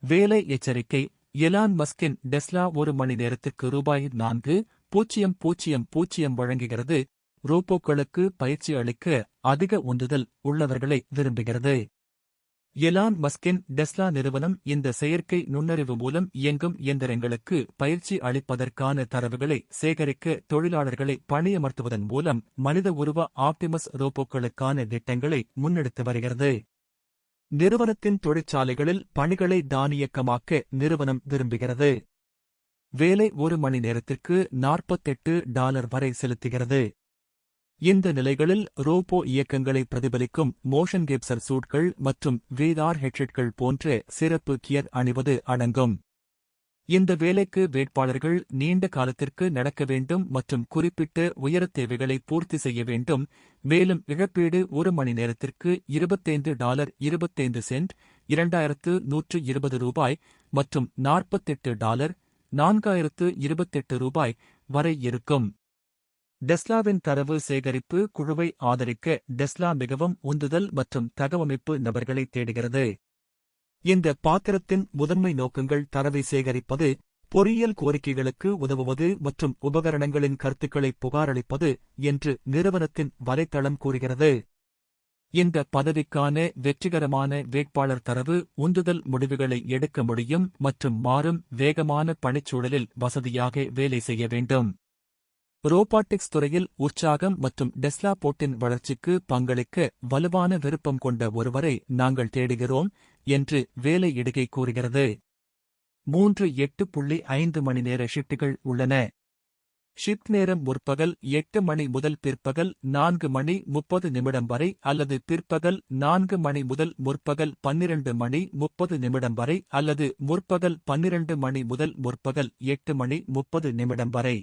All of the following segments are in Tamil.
வேலை எச்சரிக்கை. எலான் மஸ்கின் டெஸ்லா 1 மணி நேரத்திற்கு $4,000 வழங்குகிறது. ரோபோக்களுக்கு பயிற்சி அளிக்க அதிக உந்துதல் உள்ளவர்களை விரும்புகிறது. எலான் மஸ்கின் டெஸ்லா நிறுவனம் இந்த செயற்கை நுண்ணறிவு மூலம் இயங்கும் இயந்திரங்களுக்கு பயிற்சி அளிப்பதற்கான தரவுகளை சேகரிக்க தொழிலாளர்களை பணியமர்த்துவதன் மூலம் மனித உருவ ஆப்டிமஸ் ரோபோக்களுக்கான திட்டங்களை முன்னெடுத்து வருகிறது. நிறுவனத்தின் தொழிற்சாலைகளில் பணிகளை தானியக்கமாக்க நிறுவனம் விரும்புகிறது. வேலை 1 மணி நேரத்திற்கு $48 வரை செலுத்துகிறது. இந்த நிலைகளில் ரோபோ இயக்கங்களை பிரதிபலிக்கும் மோஷன் கேப்சர் சூட்கள் மற்றும் VR ஹெட்செட்கள் போன்ற சிறப்பு கியர் அணிவது அடங்கும். இந்த வேலைக்கு வேட்பாளர்கள் நீண்ட காலத்திற்கு நடக்க வேண்டும் மற்றும் குறிப்பிட்ட உயரத் தேவைகளை பூர்த்தி செய்ய வேண்டும். மேலும் இழப்பீடு 1 மணி நேரத்திற்கு $25.25 $2,120 மற்றும் $48 $4,028 வரை இருக்கும். டெஸ்லாவின் தரவு சேகரிப்பு குழுவை ஆதரிக்க டெஸ்லா மிகவும் உந்துதல் மற்றும் தகவமைப்பு நபர்களை தேடுகிறது. இந்த பாத்திரத்தின் முதன்மை நோக்கங்கள் தரவை சேகரிப்பது, பொறியியல் கோரிக்கைகளுக்கு உதவுவது மற்றும் உபகரணங்களின் கருத்துக்களை புகாரளிப்பது என்று நிறுவனத்தின் வலைத்தளம் கூறுகிறது. இந்த பதவிக்கான வெற்றிகரமான வேட்பாளர் தரவு உந்துதல் முடிவுகளை எடுக்க முடியும் மற்றும் மாறும் வேகமான பணிச்சூழலில் வசதியாக வேலை செய்ய வேண்டும். ரோபாட்டிக்ஸ் துறையில் உற்சாகம் மற்றும் டெஸ்லா போட்டின் வளர்ச்சிக்கு பங்களிக்க வலுவான விருப்பம் கொண்ட ஒருவரை நாங்கள் தேடுகிறோம் என்று வேலை இடுகை கூறுகிறது. 3 8.5 மணி நேர ஷிப்டுகள் உள்ளன. ஷிப்ட் நேரம் முற்பகல் 8 மணி முதல் பிற்பகல் 4 மணி 30 நிமிடம் வரை அல்லது பிற்பகல் 4 மணி முதல் முற்பகல் 12 மணி 30 நிமிடம் வரை அல்லது முற்பகல் 12 மணி முதல் முற்பகல் 8 மணி 30 நிமிடம் வரை.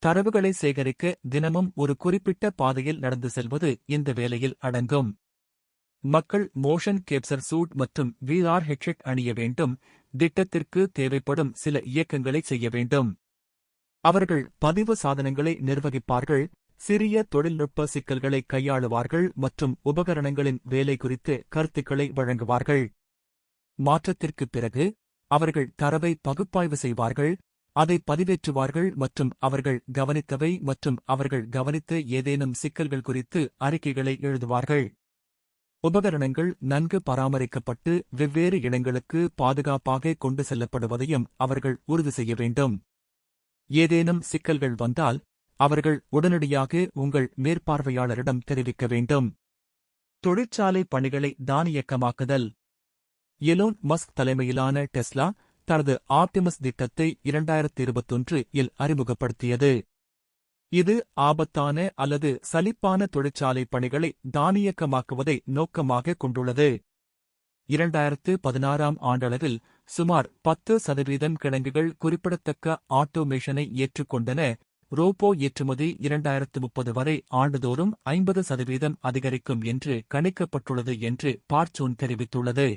தரவுகளை சேகரிக்க தினமும் ஒரு குறிப்பிட்ட பாதையில் நடந்து செல்வது இந்த வேலையில் அடங்கும். மக்கள் மோஷன் கேப்சர் சூட் மற்றும் VR ஹெட்செட் அணிய வேண்டும். திட்டத்திற்கு தேவைப்படும் சில இயக்கங்களை செய்ய வேண்டும். அவர்கள் பதிவு சாதனங்களை நிர்வகிப்பார்கள், சிறிய தொழில்நுட்ப சிக்கல்களை கையாளுவார்கள் மற்றும் உபகரணங்களின் வேலை குறித்து கருத்துக்களை வழங்குவார்கள். மாற்றத்திற்குப் பிறகு அவர்கள் தரவை பகுப்பாய்வு செய்வார்கள், அதை பதிவேற்றுவார்கள் மற்றும் அவர்கள் கவனித்தவை மற்றும் அவர்கள் கவனித்த ஏதேனும் சிக்கல்கள் குறித்து அறிக்கைகளை எழுதுவார்கள். உபகரணங்கள் நன்கு பராமரிக்கப்பட்டு வெவ்வேறு இடங்களுக்கு பாதுகாப்பாக கொண்டு செல்லப்படுவதையும் அவர்கள் உறுதி செய்ய வேண்டும். ஏதேனும் சிக்கல்கள் வந்தால் அவர்கள் உடனடியாக உங்கள் மேற்பார்வையாளரிடம் தெரிவிக்க வேண்டும். தொழிற்சாலை பணிகளை தானியக்கமாக்குதல். எலோன் மஸ்க் தலைமையிலான டெஸ்லா தனது ஆப்டிமஸ் திட்டத்தை 2021 அறிமுகப்படுத்தியது. இது ஆபத்தான அல்லது சலிப்பான தொழிற்சாலை பணிகளை தானியக்கமாக்குவதை நோக்கமாக கொண்டுள்ளது. 2016ஆம் ஆண்டளவில் சுமார் 10% கிடங்குகள் குறிப்பிடத்தக்க ஆட்டோமேஷனை ஏற்றுக்கொண்டன. ரோபோ ஏற்றுமதி 2030 வரை ஆண்டுதோறும் 50% அதிகரிக்கும் என்று கணிக்கப்பட்டுள்ளது என்று பார்ச்சூன் தெரிவித்துள்ளது.